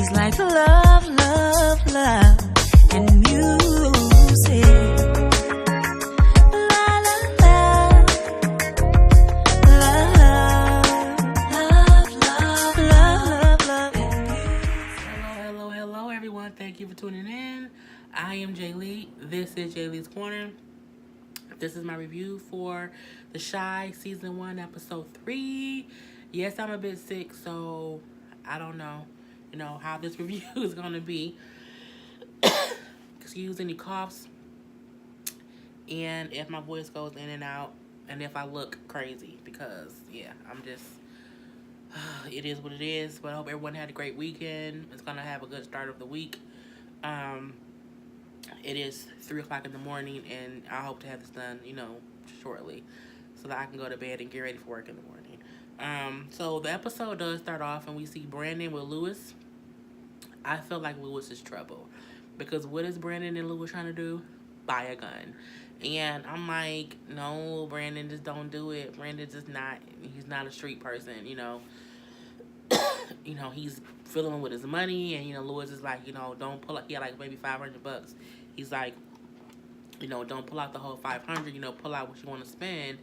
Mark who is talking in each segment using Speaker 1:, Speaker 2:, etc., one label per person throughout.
Speaker 1: She's like love, love, love, and music. La la la, love, love, love, love, and music.
Speaker 2: Hello, everyone. Thank you for tuning in. I am Jay Lee. This is Jay Lee's Corner. This is my review for The Chi Season 1, Episode 3. Yes, I'm a bit sick, so I don't know, how this review is going to be. Excuse any coughs. And if my voice goes in and out. And if I look crazy. Because, yeah, I'm just... it is what it is. But I hope everyone had a great weekend. It's going to have a good start of the week. It is 3 o'clock in the morning, and I hope to have this done, shortly, so that I can go to bed and get ready for work in the morning. So the episode does start off, and we see Brandon with Lewis. I feel like Lewis is trouble, because what is Brandon and Lewis trying to do? Buy a gun. And I'm like, no, Brandon, just don't do it. Brandon's just not, he's not a street person, he's fiddling with his money, and, Lewis is like, don't pull out, he had like maybe $500. He's like, don't pull out the whole 500, pull out what you want to spend,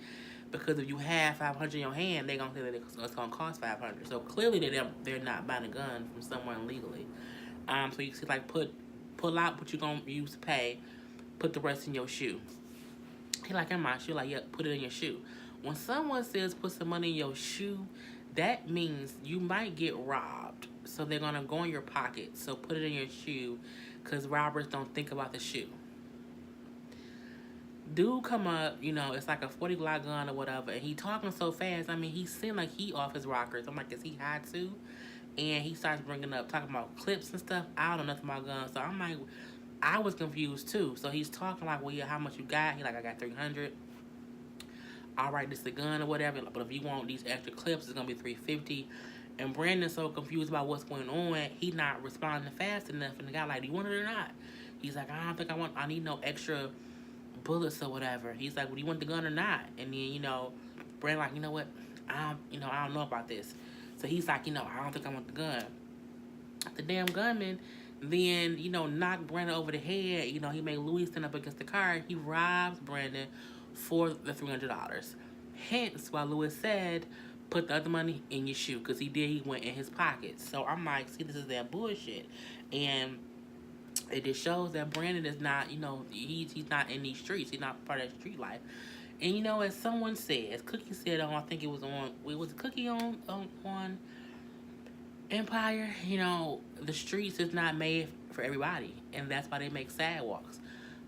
Speaker 2: because if you have 500 in your hand, they're going to say that it's going to cost 500. So clearly they're not buying a gun from somewhere illegally. So you see, like, pull out what you're going to use to pay, put the rest in your shoe. He like, in my shoe, like, yeah, put it in your shoe. When someone says put some money in your shoe, that means you might get robbed. So they're going to go in your pocket. So put it in your shoe, because robbers don't think about the shoe. Dude come up, it's like a 40 Glock gun or whatever, and he talking so fast. I mean, he seemed like he off his rockers. I'm like, is he high too? And he starts talking about clips and stuff. I don't know nothing about guns. So I'm like, I was confused too. So he's talking like, well, yeah, how much you got? He like, I got 300. All right, this is the gun or whatever. But if you want these extra clips, it's going to be 350. And Brandon's so confused about what's going on, he not responding fast enough. And the guy like, do you want it or not? He's like, I don't think I need no extra bullets or whatever. He's like, well, do you want the gun or not? And then, Brandon like, you know what? I don't know about this. So he's like, I don't think I want the gun. The damn gunman then, knocked Brandon over the head. He made Louis stand up against the car. He robs Brandon for the $300. Hence why Louis said, put the other money in your shoe, because he went in his pockets. So I'm like, see, this is that bullshit. And it just shows that Brandon is not, he's not in these streets. He's not part of that street life. And, as someone says, Cookie said I think it was Cookie on Empire? The streets is not made for everybody. And that's why they make sidewalks.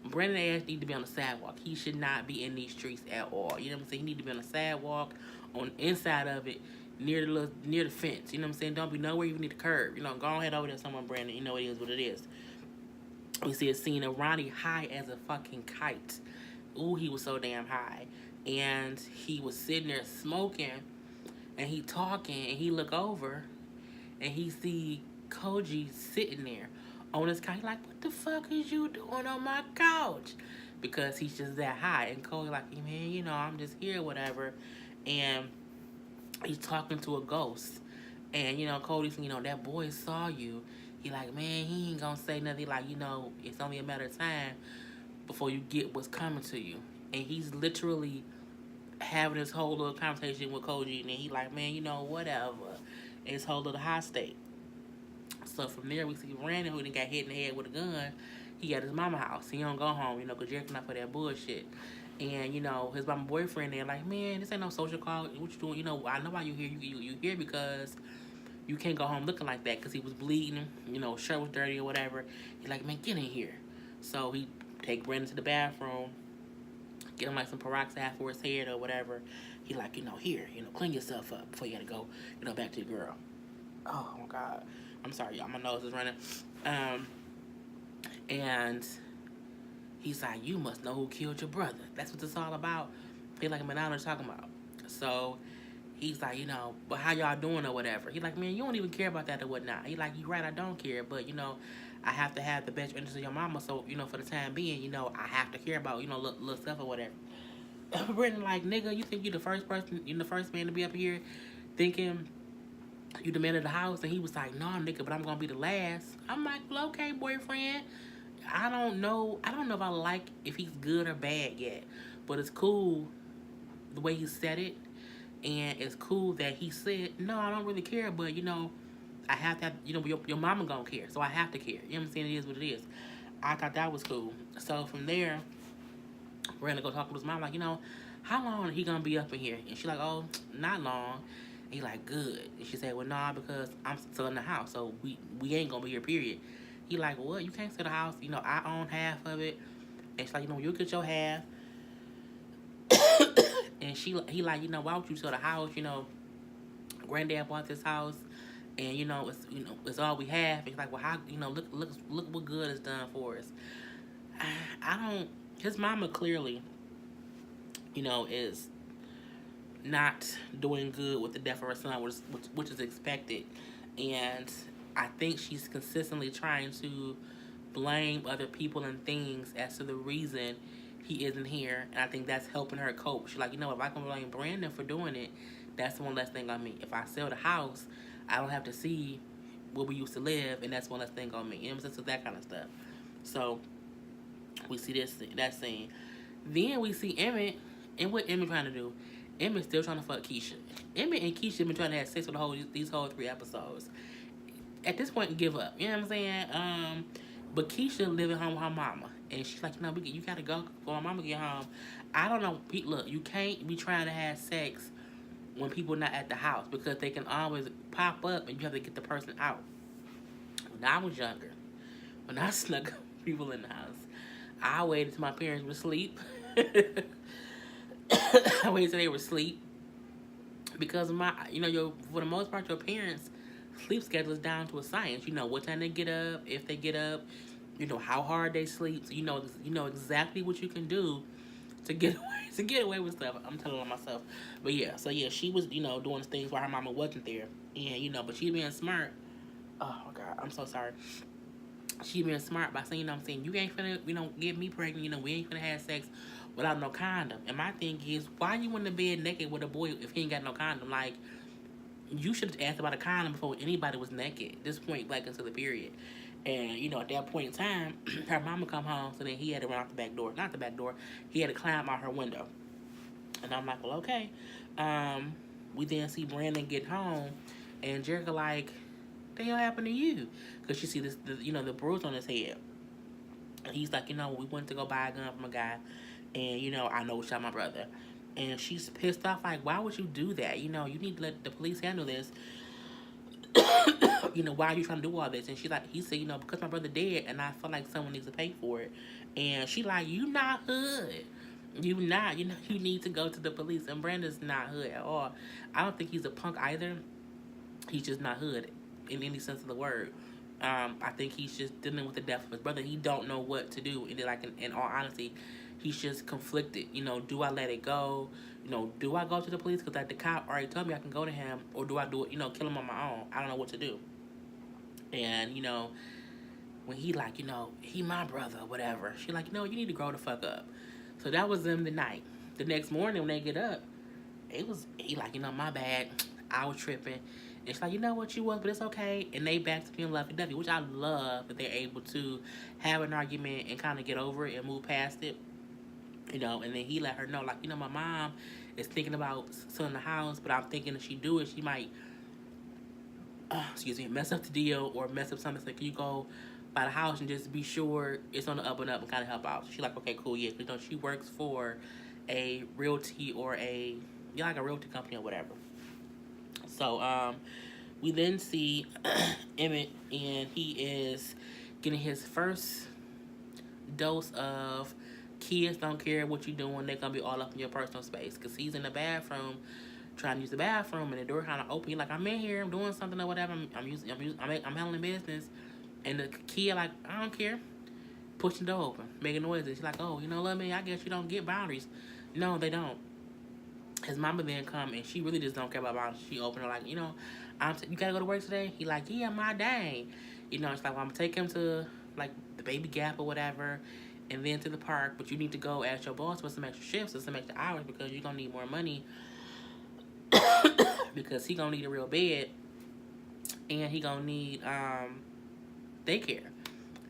Speaker 2: Brandon ass need to be on the sidewalk. He should not be in these streets at all. You know what I'm saying? He need to be on the sidewalk, on the inside of it, near the fence. You know what I'm saying? Don't be nowhere you need to curb. Go ahead over there somewhere, Brandon. It is what it is. We see a scene of Ronnie high as a fucking kite. Ooh, he was so damn high. And he was sitting there smoking, and he talking, and he look over, and he see Koji sitting there on his couch. He like, what the fuck is you doing on my couch? Because he's just that high. And Koji like, man, I'm just here, whatever. And he's talking to a ghost. And, Cody's, that boy saw you. He like, man, he ain't gonna say nothing. Like, it's only a matter of time before you get what's coming to you. And he's literally having this whole little conversation with Koji. And then he like, man, whatever. And his whole little high state. So from there, we see Brandon, who done got hit in the head with a gun. He at his mama house. He don't go home, because Jerry not for that bullshit. And, his mama boyfriend there like, man, this ain't no social call. What you doing? I know why you here. You here because you can't go home looking like that, because he was bleeding. Shirt was dirty or whatever. He like, man, get in here. So he take Brandon to the bathroom, get him like some peroxide for his head or whatever. He like, here, clean yourself up before you gotta go, back to the girl. Oh my God. I'm sorry, y'all. My nose is running. And he's like, you must know who killed your brother. That's what it's all about. He like, man, I know what you're talking about. So he's like, but how y'all doing or whatever. He like, man, you don't even care about that or whatnot. He like, you right, I don't care. But, I have to have the best interest of your mama. So, for the time being, I have to care about, little stuff or whatever. Brandon like, nigga, you think you the first man to be up here thinking You the man of the house, and he was like, no, nigga, but I'm gonna be the last. I'm like, well, okay, boyfriend. I don't know. I don't know if I like if he's good or bad yet, but it's cool the way he said it, and it's cool that he said, no, I don't really care, but I have to have, your mama gonna care, so I have to care. You know what I'm saying? It is what it is. I thought that was cool. So from there, we're gonna go talk with his mom, like, how long he gonna be up in here? And she like, oh, not long. And he like, good. And she said, well, nah, because I'm still in the house, so we ain't gonna be here, period. He like, what? You can't sell the house. I own half of it. And she's like, you'll get your half. And he like, why would you sell the house? Granddad bought this house, and it's all we have. And he's like, well, how? Look what good it's done for us. I don't. His mama clearly, is not doing good with the death of her son, which is expected, and I think she's consistently trying to blame other people and things as to the reason he isn't here, and I think that's helping her cope. She's like, if I can blame Brandon for doing it, that's one less thing on me. If I sell the house, I don't have to see where we used to live, and that's one less thing on me. You know what I'm saying? So that kind of stuff. So we see that scene. Then we see Emmett, and what Emmett trying to do? Emmett's still trying to fuck Keisha. Emmett and Keisha been trying to have sex for these whole 3 episodes. At this point, give up. You know what I'm saying? But Keisha living home with her mama, and she's like, you gotta go before my mama get home. I don't know. Look, you can't be trying to have sex when people not at the house, because they can always pop up, and you have to get the person out. When I was younger, when I snuck people in the house, I waited till my parents were asleep. I waited till they were asleep, because for the most part, your parents' sleep schedule is down to a science. You know what time they get up, if they get up, how hard they sleep. So you know exactly what you can do to get away with stuff. I'm telling on myself, but yeah. So yeah, she was doing things while her mama wasn't there, and but she being smart. Oh God, I'm so sorry. She being smart by saying, I'm saying, you ain't finna, get me pregnant. We ain't finna have sex without no condom. And my thing is, why you in the bed naked with a boy if he ain't got no condom? Like, you should have asked about a condom before anybody was naked. This point blank into the period. And, at that point in time, her mama come home, so then he had to run out the back door. Not the back door. He had to climb out her window. And I'm like, well, okay. We then see Brandon get home, and Jerica like, what the hell happened to you? Because she see the bruise on his head. And he's like, we went to go buy a gun from a guy, and, I know shot my brother. And she's pissed off, like, why would you do that? You need to let the police handle this. Why are you trying to do all this? And he said, because my brother dead, and I feel like someone needs to pay for it. And she like, you not hood. You not, you need to go to the police. And Brandon's not hood at all. I don't think he's a punk either. He's just not hood in any sense of the word. I think he's just dealing with the death of his brother. He don't know what to do. And in all honesty, he's just conflicted. Do I let it go? Do I go to the police because the cop already told me I can go to him, or do I do it? Kill him on my own? I don't know what to do. And when he like, he my brother, whatever. She like, you need to grow the fuck up. So that was them the night. The next morning when they get up, he like, my bad. I was tripping. And she's like, you know what, you was, but it's okay. And they back to being lovey-dovey, which I love that they're able to have an argument and kind of get over it and move past it. And then he let her know, like, my mom is thinking about selling the house, but I'm thinking if she do it, she might, mess up the deal or mess up something. So can you go by the house and just be sure it's on the up and up and kind of help out? So she's like, okay, cool, yeah. She works for a realty or a realty company or whatever. So, we then see Emmett, and he is getting his first dose of kids don't care what you're doing. They're going to be all up in your personal space. Because he's in the bathroom, trying to use the bathroom, and the door kind of open. He's like, I'm in here, I'm doing something or whatever. I'm handling business. And the kid like, I don't care. Pushing the door open, making noises. She's like, oh, love me, I guess you don't get boundaries. No, they don't. His mama then come, and she really just don't care about boundaries. She opened her like, you gotta go to work today? He like, yeah, my dang. It's like, well, I'm gonna take him to like the Baby Gap or whatever, and then to the park, but you need to go ask your boss for some extra shifts or some extra hours because you're gonna need more money because he gonna need a real bed and he gonna need daycare.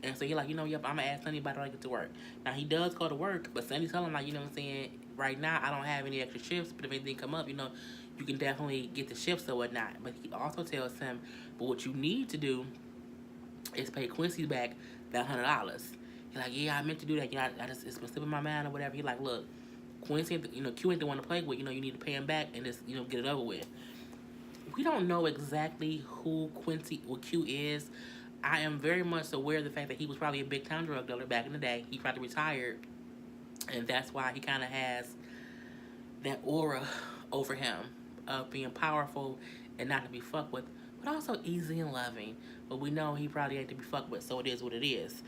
Speaker 2: And so he like, yep, I'm gonna ask Sonny about it when I get to work. Now he does go to work, but Sonny tell him like, what I'm saying, right now I don't have any extra shifts, but if anything come up, you can definitely get the shifts or whatnot. But he also tells him, but what you need to do is pay Quincy back that $100. He's like, yeah, I meant to do that. I just it's been slipping my mind or whatever. He like, look, Quincy, Q ain't the one to play with. You need to pay him back and just get it over with. We don't know exactly who Quincy or Q is. I am very much aware of the fact that he was probably a big time drug dealer back in the day. He probably retired, and that's why he kind of has that aura over him of being powerful and not to be fucked with, but also easy and loving. But we know he probably ain't to be fucked with, so it is what it is.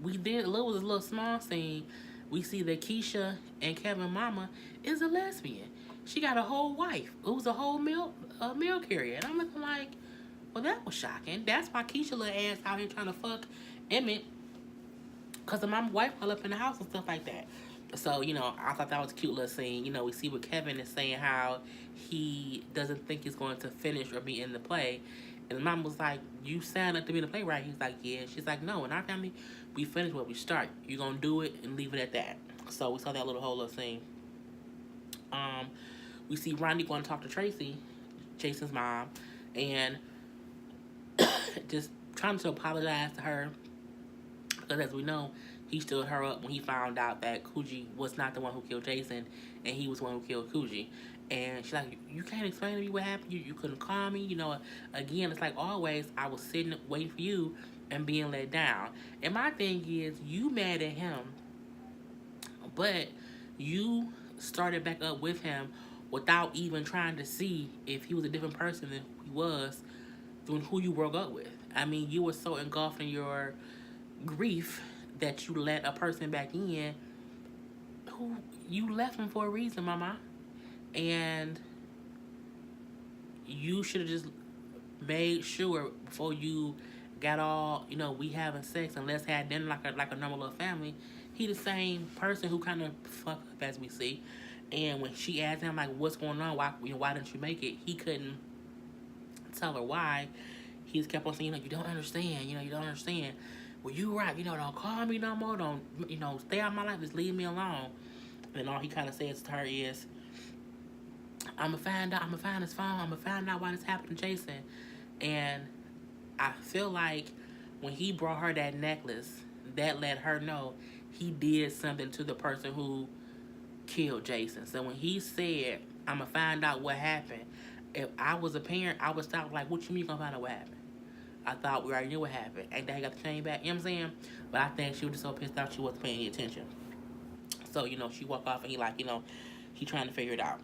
Speaker 2: We did a little small scene. We see that Keisha and Kevin mama is a lesbian. She got a whole wife who's a whole meal carrier, and I'm looking like, well, that was shocking. That's why Keisha little ass out here trying to fuck Emmett, because my wife all up in the house and stuff like that. So, I thought that was a cute little scene. We see what Kevin is saying, how he doesn't think he's going to finish or be in the play. And the mom was like, you signed up to be in the play, right? He's like, yeah. She's like, no, in our family, we finish what we start. You're going to do it and leave it at that. So we saw that whole little scene. We see Ronnie going to talk to Tracy, Jason's mom, and just trying to apologize to her. Because as we know, he stood her up when he found out that Coogee was not the one who killed Jason, and he was the one who killed Coogee. And she's like, you can't explain to me what happened. You couldn't call me. Again, it's like always, I was sitting waiting for you and being let down. And my thing is, you mad at him, but you started back up with him without even trying to see if he was a different person than he was than who you broke up with. I mean, you were so engulfed in your grief that you let a person back in who you left him for a reason, mama. And you should have just made sure before you got all, we having sex and let's have dinner like a normal little family. He the same person who kind of fucked up as we see. And when she asked him like, what's going on? Why didn't you make it? He couldn't tell her why. He just kept on saying, you don't understand. You don't understand. Well, you right. Don't call me no more. Don't, stay out of my life. Just leave me alone. And all he kind of says to her is, I'm going to find out. I'm going to find his phone. I'm going to find out why this happened to Jason. And I feel like when he brought her that necklace, that let her know he did something to the person who killed Jason. So when he said, I'm going to find out what happened, if I was a parent, I would stop like, what you mean you going to find out what happened? I thought we already knew what happened. Ain't that he got the chain back? You know what I'm saying? But I think she was just so pissed off she wasn't paying any attention. So, she walked off and he like, he trying to figure it out.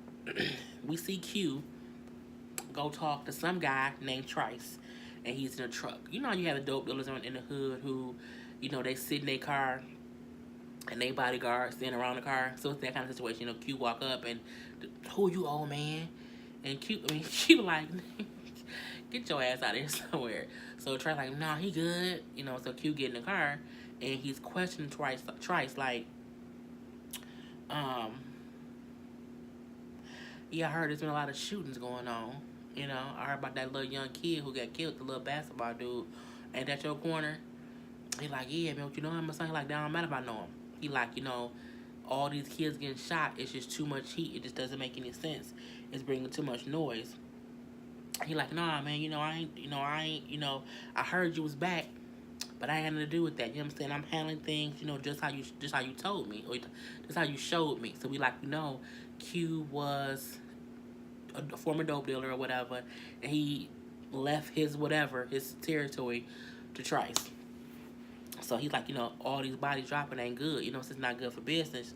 Speaker 2: We see Q go talk to some guy named Trice. And he's in a truck. You have the dope dealers in the hood who, they sit in their car and they bodyguards standing around the car. So it's that kind of situation. Q walk up and, who you, old man? And Q, she was like, get your ass out of here somewhere. So Trice like, nah, he good. So Q get in the car and he's questioning Trice like, yeah, I heard there's been a lot of shootings going on. I heard about that little young kid who got killed, the little basketball dude. Ain't that your corner? He like, yeah, man, what you know him or something? He like, that don't matter if I know him. He like, all these kids getting shot, it's just too much heat. It just doesn't make any sense. It's bringing too much noise. He like, nah, man, I heard you was back, but I ain't nothing to do with that. You know what I'm saying? I'm handling things, just how you told me, or just how you showed me. So we like, Q was a former dope dealer or whatever, and he left his territory to Trice. So he's like, all these bodies dropping ain't good. It's just not good for business.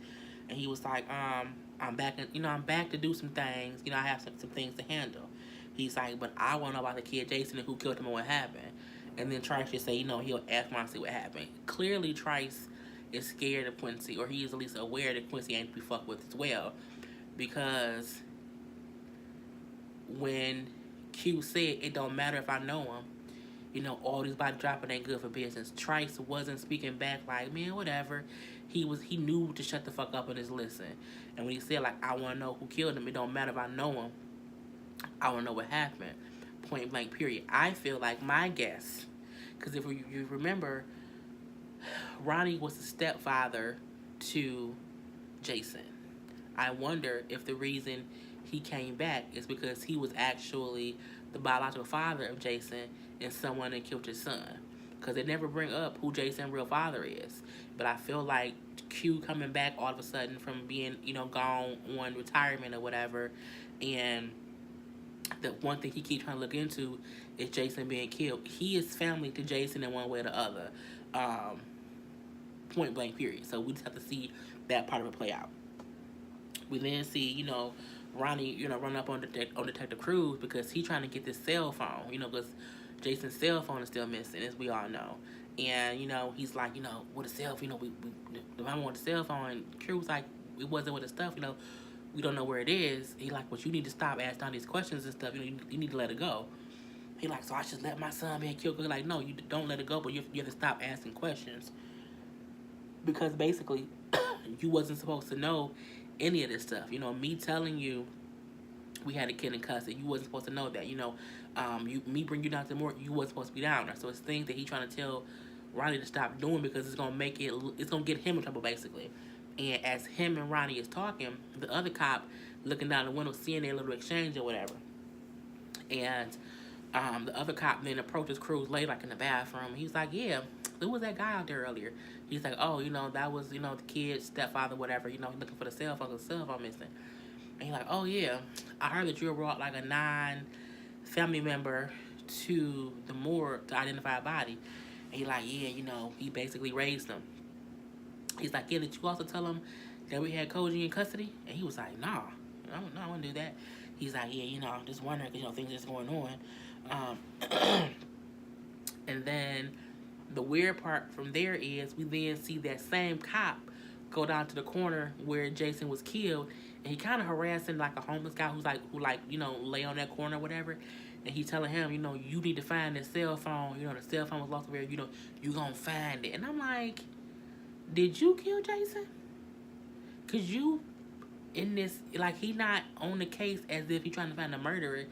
Speaker 2: And he was like, I'm back, I'm back to do some things. I have some things to handle. He's like, but I want to know about the kid Jason and who killed him and what happened. And then Trice just say, he'll ask me to see what happened. Clearly, Trice is scared of Quincy, or he is at least aware that Quincy ain't to be fucked with as well. Because when Q said, it don't matter if I know him, all these body dropping ain't good for business. Trice wasn't speaking back like, man, whatever. He knew to shut the fuck up and just listen. And when he said, like, I want to know who killed him, it don't matter if I know him. I want to know what happened. point blank period. I feel like my guess, because if you remember, Ronnie was the stepfather to Jason. I wonder if the reason he came back is because he was actually the biological father of Jason and someone that killed his son. Because they never bring up who Jason's real father is. But I feel like Q coming back all of a sudden from being, gone on retirement or whatever, and the one thing he keeps trying to look into is Jason being killed. He is family to Jason in one way or the other. Point blank period. So we just have to see that part of it play out. We then see, Ronnie, run up on Detective Cruz because he's trying to get this cell phone, because Jason's cell phone is still missing, as we all know. And, he's like, with a cell phone, the mama wants the cell phone, and Cruz like, it wasn't with the stuff, we don't know where it is. He like, but you need to stop asking all these questions and stuff, you need to let it go. He like, so I should let my son be killed? Like, no, you don't let it go, but you have to stop asking questions. Because basically, you wasn't supposed to know any of this stuff. Me telling you we had a kid in custody, you wasn't supposed to know that. Me bring you down to the morgue, you wasn't supposed to be down there. So it's things that he trying to tell Ronnie to stop doing because it's gonna get him in trouble basically. And as him and Ronnie is talking, the other cop looking down the window, seeing their little exchange or whatever. And the other cop then approaches Cruz later, like in the bathroom. He's like, yeah, who was that guy out there earlier? He's like, oh, that was, the kid's stepfather, whatever, looking for the cell phone missing. And he's like, oh, yeah, I heard that you brought like a non-family member to the morgue to identify a body. And he's like, yeah, he basically raised them. He's like, yeah, did you also tell him that we had Koji in custody? And he was like, nah, I wouldn't do that. He's like, yeah, I'm just wondering because, things that's going on. And then the weird part from there is we then see that same cop go down to the corner where Jason was killed, and he kind of harassing like a homeless guy who lay on that corner or whatever, and he telling him, you need to find this cell phone. The cell phone was lost over here. You gonna find it. And I'm like, did you kill Jason? Cause you in this, like, he not on the case as if he trying to find a murderer.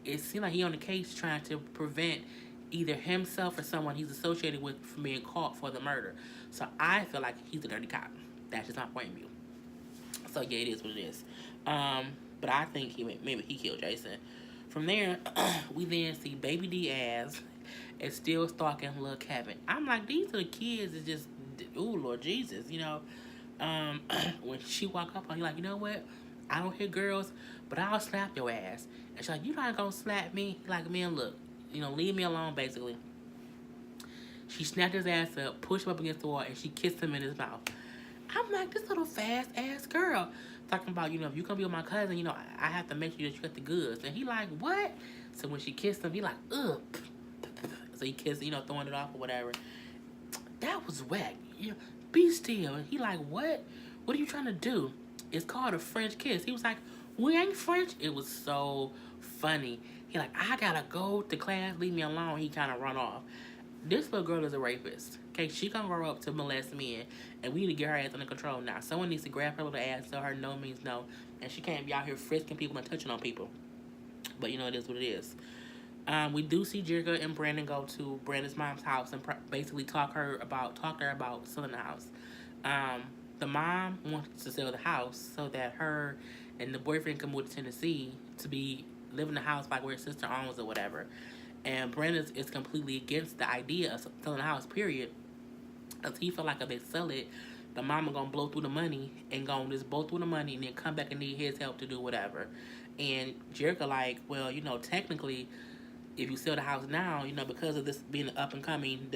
Speaker 2: It seems like he on the case trying to prevent either himself or someone he's associated with from being caught for the murder. So I feel like he's a dirty cop. That's just my point of view. So yeah, it is what it is. But I think maybe he killed Jason. From there, we then see Baby Diaz is still stalking little Kevin. I'm like, these are the kids is just, ooh, Lord Jesus, when she walk up on you, like, you know what? I don't hit girls, but I'll slap your ass. And she's like, you not gonna slap me? Like, man, look, leave me alone, basically. She snapped his ass up, pushed him up against the wall, and she kissed him in his mouth. I'm like, this little fast-ass girl. Talking about, if you come be with my cousin, I have to make sure that you got the goods. And he like, what? So when she kissed him, he like, ugh. So he kissed, throwing it off or whatever. That was whack. Be still. And he like, what? What are you trying to do? It's called a French kiss. He was like, we ain't French. It was so funny. He like, I gotta go to class. Leave me alone. He kind of run off. This little girl is a rapist. Okay, she gonna grow up to molest men, and we need to get her ass under control now. Someone needs to grab her little ass, tell her no means no, and she can't be out here frisking people and touching on people. But it is what it is. We do see Jerica and Brandon go to Brandon's mom's house and basically talk to her about selling the house. The mom wants to sell the house so that her and the boyfriend can move to Tennessee to live in the house like where his sister owns or whatever. And Brandon is completely against the idea of selling the house, period. Because he felt like if they sell it, the mama gonna blow through the money and gonna just blow through the money and then come back and need his help to do whatever. And Jerica like, well, technically, if you sell the house now, because of this being an up and coming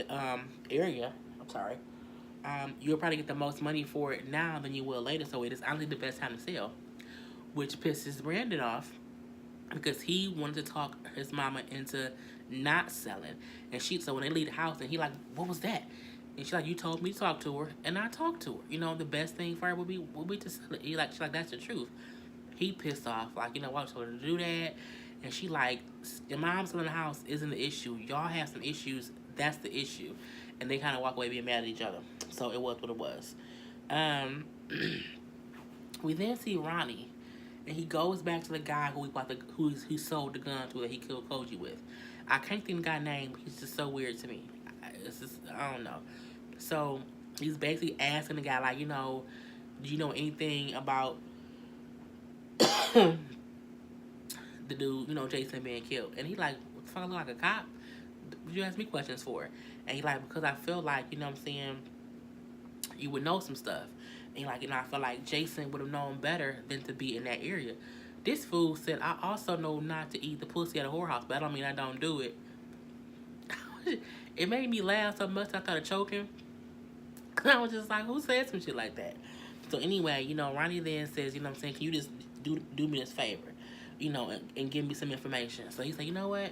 Speaker 2: area, you'll probably get the most money for it now than you will later. So it is honestly the best time to sell, which pisses Brandon off because he wanted to talk his mama into not selling. And so when they leave the house, and he like, what was that? And she's like, you told me to talk to her, and I talked to her. The best thing for her would be to sell it. She's like, that's the truth. He pissed off, like, why I told her to do that. And she like, your mom selling the house isn't the issue. Y'all have some issues. That's the issue. And they kind of walk away being mad at each other. So it was what it was. We then see Ronnie. and he goes back to the guy who he sold the gun to that he killed Koji with. I can't think of the guy's name. He's just so weird to me. It's just I don't know. So he's basically asking the guy like, do you know anything about the dude, Jason being killed? And he like, what the fuck, I look like a cop? What you ask me questions for? And he like, because I feel like, what I'm saying, you would know some stuff. And he like, I feel like Jason would have known better than to be in that area. This fool said, I also know not to eat the pussy at a whorehouse, but I don't mean I don't do it. It made me laugh so much I started choking. I was just like, who said some shit like that? So anyway, Ronnie then says, what I'm saying, can you just do me this favor, and give me some information. So he's like, you know what?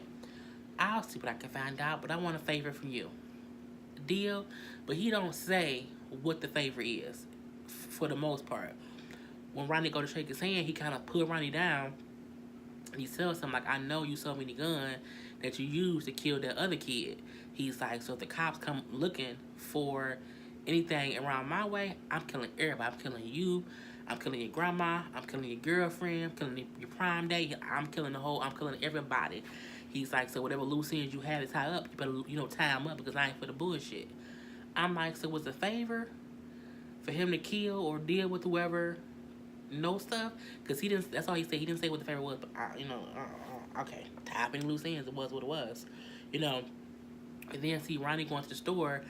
Speaker 2: I'll see what I can find out, but I want a favor from you. Deal? But he don't say what the favor is, for the most part. When Ronnie go to shake his hand, he kind of put Ronnie down. And he tells him, like, I know you sold me the gun that you used to kill that other kid. He's like, so if the cops come looking for anything around my way, I'm killing everybody. I'm killing you. I'm killing your grandma. I'm killing your girlfriend. I'm killing your prime day. I'm killing everybody. He's like, so whatever loose ends you have to tie up, you better, tie them up because I ain't for the bullshit. I'm like, so was it a favor for him to kill or deal with whoever knows stuff? Because he didn't, that's all he said. He didn't say what the favor was, but, okay, tie up any loose ends. It was what it was, And then see Ronnie going to the store,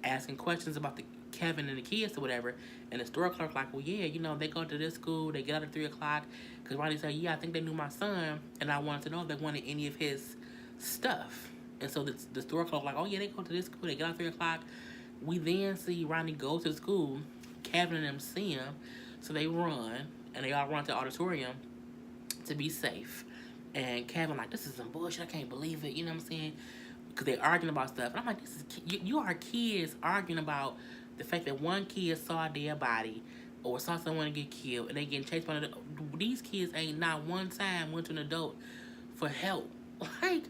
Speaker 2: asking questions about the Kevin and the kids or whatever, and the store clerk like, well, yeah, they go to this school, they get out at 3 o'clock, because Ronnie said, yeah, I think they knew my son, and I wanted to know if they wanted any of his stuff. And so the store clerk like, oh yeah, they go to this school, they get out at 3 o'clock. We then see Ronnie go to the school, Kevin and them see him, so they run, and they all run to the auditorium to be safe. And Kevin like, this is some bullshit, I can't believe it, you know what I'm saying? Because they're arguing about stuff. And I'm like, you are kids arguing about the fact that one kid saw a dead body or saw someone get killed and they getting chased by another. These kids ain't not one time went to an adult for help. Like,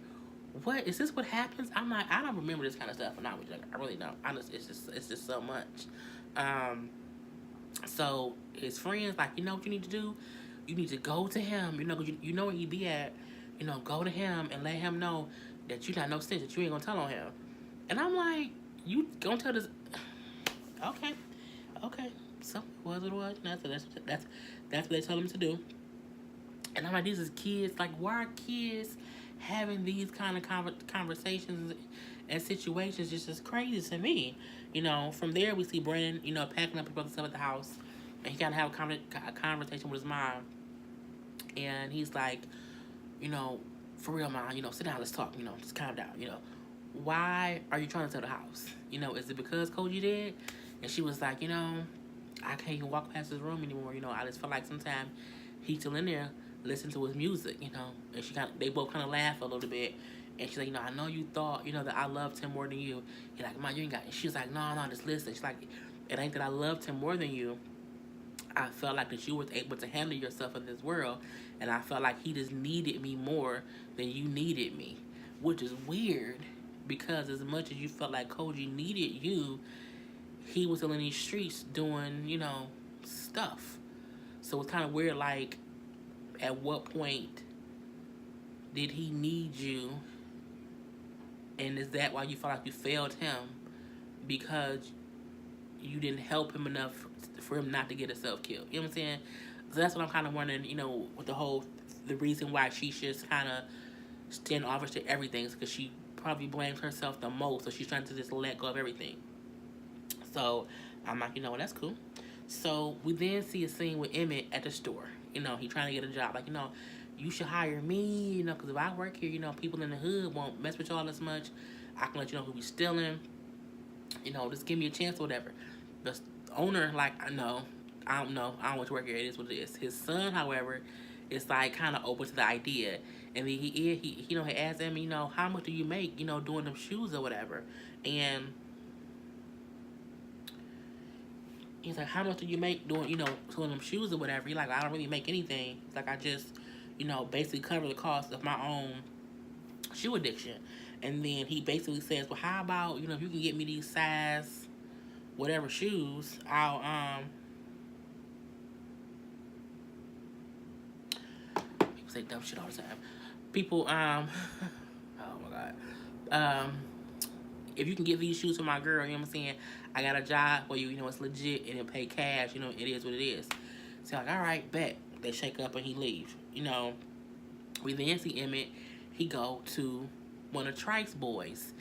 Speaker 2: what? Is this what happens? I'm like, I don't remember this kind of stuff. And I really don't. It's just so much. So his friends like, you know what you need to do? You need to go to him. You know where he be at. Go to him and let him know that you got no sense, that you ain't gonna tell on him. And I'm like, you gonna tell this? Okay. So it was what it was. That's what they told him to do. And I'm like, these is kids. Like, why are kids having these kind of conversations and situations? Just as crazy to me. From there we see Brandon, packing up his brother's stuff at the house, and he gotta have a conversation with his mom. And he's like, for real, Mom, sit down, let's talk, just calm down, Why are you trying to sell the house? Is it because Koji did? And she was like, I can't even walk past his room anymore, I just feel like sometimes he's still in there listening to his music, And they both kind of laugh a little bit. And she's like, I know you thought, that I loved him more than you. He's like, Mom, you ain't got it. She's like, no, just listen. She's like, it ain't that I loved him more than you. I felt like that you was able to handle yourself in this world, and I felt like he just needed me more than you needed me, which is weird because as much as you felt like Koji needed you, he was still in these streets doing, stuff. So it's kind of weird, like, at what point did he need you, and is that why you felt like you failed him? Because you didn't help him enough for him not to get himself killed. You know what I'm saying? So that's what I'm kind of wondering, with the reason why she just kind of standoffish to everything is because she probably blames herself the most, so she's trying to just let go of everything. So I'm like, that's cool. So we then see a scene with Emmett at the store. He trying to get a job. Like, you should hire me, because if I work here, people in the hood won't mess with y'all as much. I can let you know who be stealing. Just give me a chance or whatever. The owner, like, I don't want to work here. It is what it is. His son, however, is like kind of open to the idea, and then he had asked him, how much do you make, doing them shoes or whatever, and he's like, how much do you make doing, doing them shoes or whatever? He's like, I don't really make anything. It's like I just, basically cover the cost of my own shoe addiction. And then he basically says, well, how about, if you can get me these size whatever shoes, I'll say dumb shit all the time. People, oh my god. If you can get these shoes for my girl, you know what I'm saying? I got a job where you know it's legit and it pay cash, you know, it is what it is. So like, all right, bet. They shake up and he leave. You know, we then see Emmett, he go to one of Trice's boys,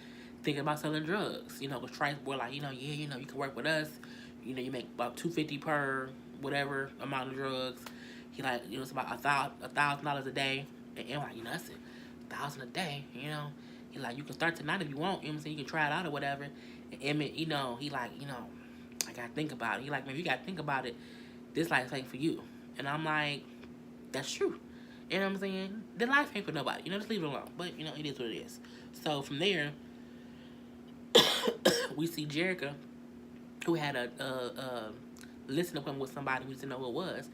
Speaker 2: thinking about selling drugs. You know, because Trice boy like, yeah, you know, you can work with us. You know, you make about $250 per whatever amount of drugs. He like, you know, it's about $1,000 a day. And Emmett like, you know, that's $1,000 a day, you know. He like, you can start tonight if you want, you know what I'm saying? You can try it out or whatever. And Emmett, you know, he like, you know, I gotta think about it. He like, man, you gotta think about it. This life ain't for you. And I'm like, that's true. You know what I'm saying? The life ain't for nobody. You know, just leave it alone. But, you know, it is what it is. So from there, we see Jerica, who had a listening appointment with somebody who didn't know who it was.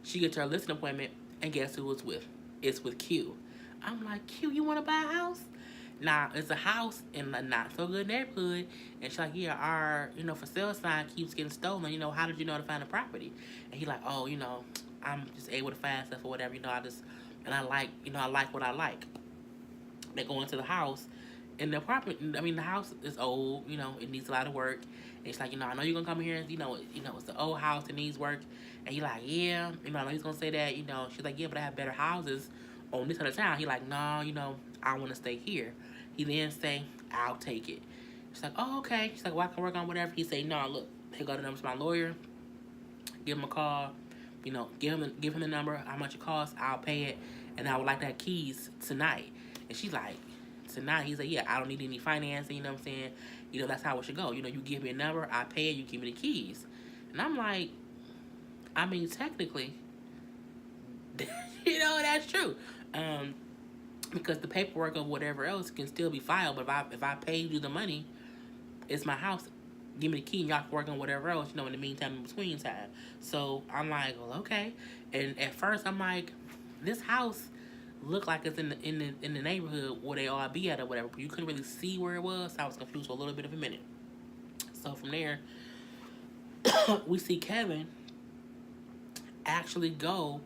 Speaker 2: She gets her listening appointment, and guess who it's with? It's with Q. I'm like, Q, you want to buy a house? Nah, it's a house in a not so good neighborhood. And she's like, yeah, our, you know, for sale sign keeps getting stolen. You know, how did you know to find the property? And he like, oh, you know, I'm just able to find stuff or whatever. You know, I like, you know, I like what I like. They go into the house, and the apartment, I mean, the house is old. You know, it needs a lot of work. And it's like, you know, I know you're gonna come here. You know, it's the old house. It needs work. And he like, yeah, you know, I know he's gonna say that. You know, she's like, yeah, but I have better houses on this side of town. He like, no, you know, I want to stay here. He then say, I'll take it. She's like, oh, okay. She's like, well, I can work on whatever. He say, no, look, he got the number to my lawyer. Give him a call. You know, give him the number, how much it costs. I'll pay it, and I would like to have keys tonight. And she's like, tonight? He's like, yeah, I don't need any financing. You know what I'm saying? You know, that's how it should go. You know, you give me a number, I pay it, you give me the keys. And I'm like, I mean, technically, you know, that's true. Because the paperwork or whatever else can still be filed. But if I paid you the money, it's my house. Give me the key and y'all can work on whatever else, you know, in the meantime, in between time. So I'm like, well, okay. And at first I'm like, this house looked like it's in the neighborhood where they all be at or whatever, but you couldn't really see where it was, so I was confused for a little bit of a minute. So from there, we see Kevin actually go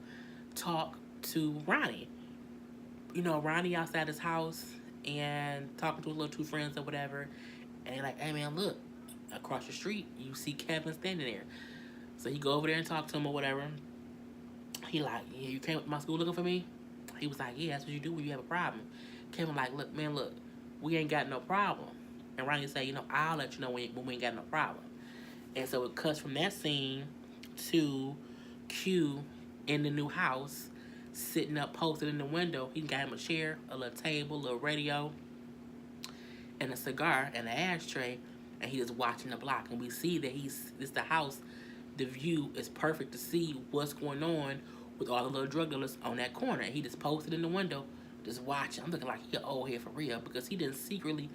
Speaker 2: talk to Ronnie. You know, Ronnie outside his house and talking to his little two friends or whatever. And like, hey man, look, across the street, you see Kevin standing there. So you go over there and talk to him or whatever. He like, yeah, you came to my school looking for me? He was like, yeah, that's what you do when you have a problem. Kevin like, look, man, look, we ain't got no problem. And Ronnie say, you know, I'll let you know when we ain't got no problem. And so it cuts from that scene to Q in the new house, sitting up, posted in the window. He got him a chair, a little table, a little radio, and a cigar and an ashtray, and he is watching the block. And we see that it's the house. The view is perfect to see what's going on with all the little drug dealers on that corner. And he just posted in the window, just watching. I'm looking like he old here for real, because he didn't secretly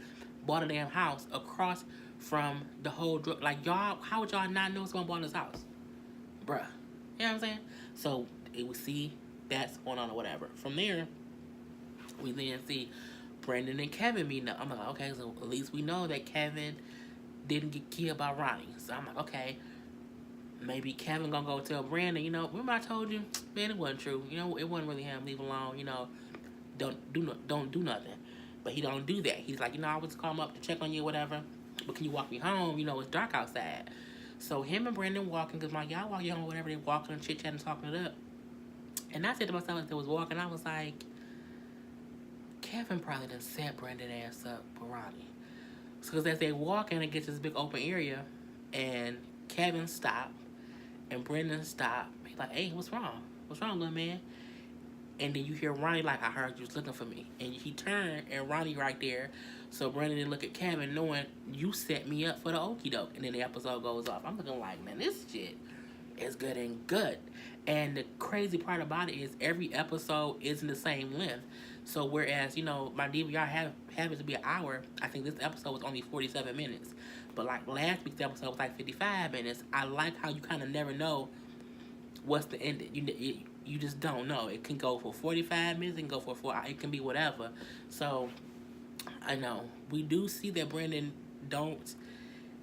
Speaker 2: bought a damn house across from the whole drug. Like, y'all, how would y'all not know what's going on in this house? Bruh. You know what I'm saying? So we see that's going on or whatever. From there, we then see Brandon and Kevin meeting up. I'm like, okay, so at least we know that Kevin didn't get killed by Ronnie. So I'm like, okay, maybe Kevin gonna go tell Brandon, you know, remember I told you, man, it wasn't true. You know, it wasn't really him. Leave alone. You know, don't do nothing. But he don't do that. He's like, you know, I was calling him up to check on you or whatever. But can you walk me home? You know, it's dark outside. So him and Brandon walking, because like, y'all walk you home or whatever. They walking and chit-chatting, talking it up. And I said to myself as they was walking, I was like, Kevin probably done set Brandon ass up for Ronnie. So because as they walk in, it gets this big open area, and Kevin stopped, and Brendan stopped. He's like, hey, what's wrong? What's wrong, little man? And then you hear Ronnie like, I heard you was looking for me. And he turned, and Ronnie right there. So Brendan didn't look at Kevin, knowing you set me up for the okie doke. And then the episode goes off. I'm looking like, man, this shit is good and good. And the crazy part about it is every episode isn't the same length. So whereas, you know, my DVR happens to be an hour, I think this episode was only 47 minutes. But like last week's episode was like 55 minutes. I like how you kind of never know what's the end. You just don't know. It can go for 45 minutes, it can go for 4 hours, it can be whatever. So I know we do see that Brandon don't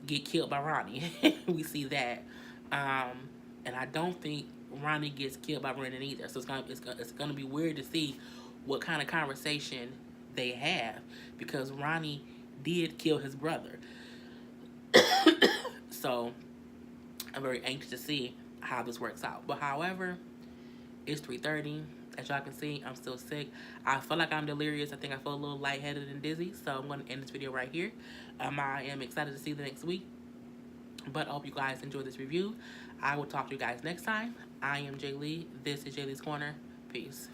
Speaker 2: get killed by Ronnie. We see that. And I don't think Ronnie gets killed by Brendan either. So it's gonna be weird to see what kind of conversation they have, because Ronnie did kill his brother. So I'm very anxious to see how this works out. But however, it's 3:30. As y'all can see, I'm still sick. I feel like I'm delirious. I think I feel a little lightheaded and dizzy. So I'm going to end this video right here. I am excited to see the next week. But I hope you guys enjoyed this review. I will talk to you guys next time. I am Jay Lee. This is Jay Lee's Corner. Peace.